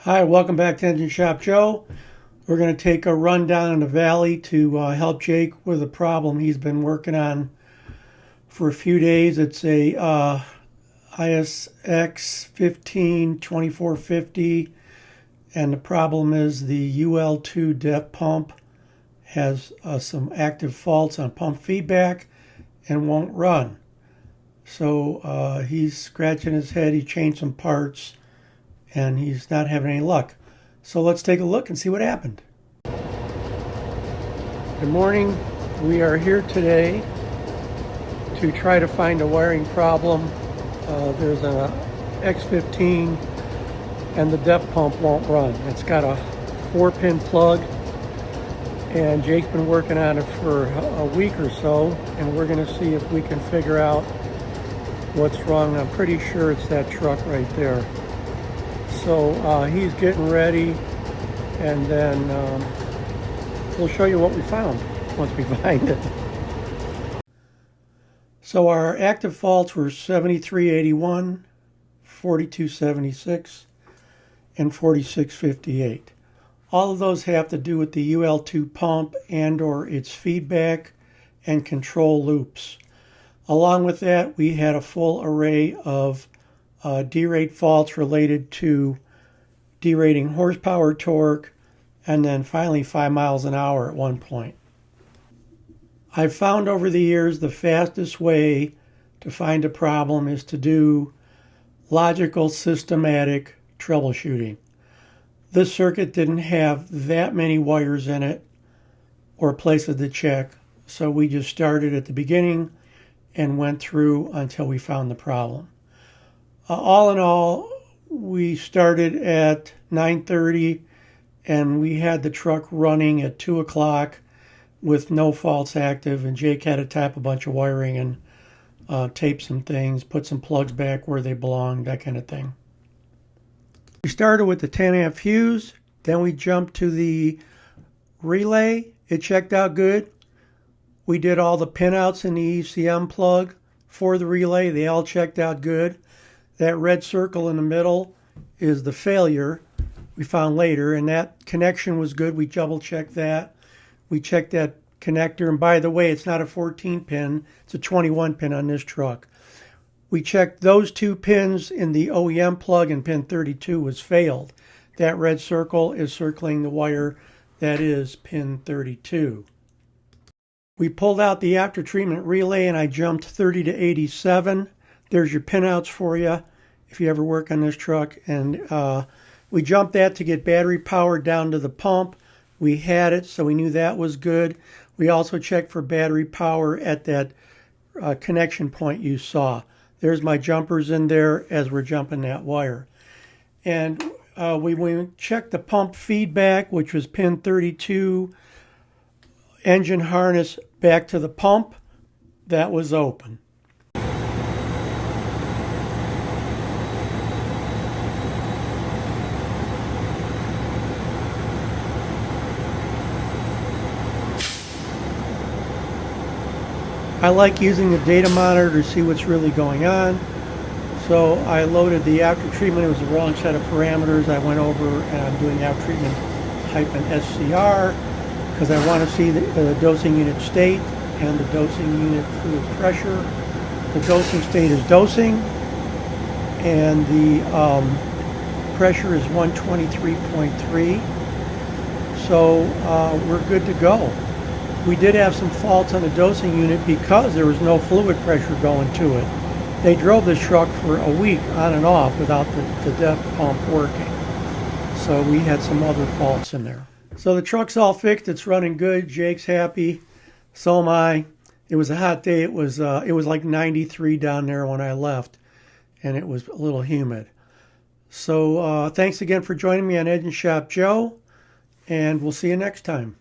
Hi, welcome back to Engine Shop Joe. We're going to take a run down in the valley to help Jake with a problem he's been working on for a few days. It's a ISX 152450, and the problem is the UL2 DEF pump has some active faults on pump feedback and won't run. So he's scratching his head. He changed some parts and he's not having any luck. So let's take a look and see what happened. Good morning. We are here today to try to find a wiring problem. There's an X15 and the DEF pump won't run. It's got a 4-pin plug, and Jake's been working on it for a week or so, and we're going to see if we can figure out what's wrong. I'm pretty sure it's that truck right there. So he's getting ready, and then we'll show you what we found once we find it. So our active faults were 7381, 4276, and 4658. All of those have to do with the UL2 pump and or its feedback and control loops. Along with that, we had a full array of derate faults related to derating horsepower, torque, and then finally 5 miles an hour at one point. I've found over the years the fastest way to find a problem is to do logical, systematic troubleshooting. This circuit didn't have that many wires in it or places to check, so we just started at the beginning and went through until we found the problem. All in all, we started at 9:30 and we had the truck running at 2 o'clock with no faults active, and Jake had to tap a bunch of wiring and tape some things, put some plugs back where they belong, that kind of thing. We started with the 10 amp fuse, then we jumped to the relay. It checked out good. We did all the pinouts in the ECM plug for the relay. They all checked out good. That red circle in the middle is the failure we found later, and that connection was good. We double checked that. We checked that connector, and by the way, it's not a 14 pin, it's a 21 pin on this truck. We checked those two pins in the OEM plug, and pin 32 was failed. That red circle is circling the wire that is pin 32. We pulled out the after treatment relay and I jumped 30 to 87. There's your pinouts for you if you ever work on this truck. And we jumped that to get battery power down to the pump. We had it, so we knew that was good. We also checked for battery power at that connection point you saw. There's my jumpers in there as we're jumping that wire. And we checked the pump feedback, which was pin 32, engine harness back to the pump. That was open. I like using the data monitor to see what's really going on. So I loaded the after treatment. It was the wrong set of parameters. I went over and I'm doing after treatment -SCR because I want to see the dosing unit state and the dosing unit fluid pressure. The dosing state is dosing, and the pressure is 123.3. So we're good to go. We did have some faults on the dosing unit because there was no fluid pressure going to it. They drove this truck for a week on and off without the DEF pump working. So we had some other faults in there. So the truck's all fixed. It's running good. Jake's happy. So am I. It was a hot day. It was like 93 down there when I left, and it was a little humid. So thanks again for joining me on Engine Shop Joe, and we'll see you next time.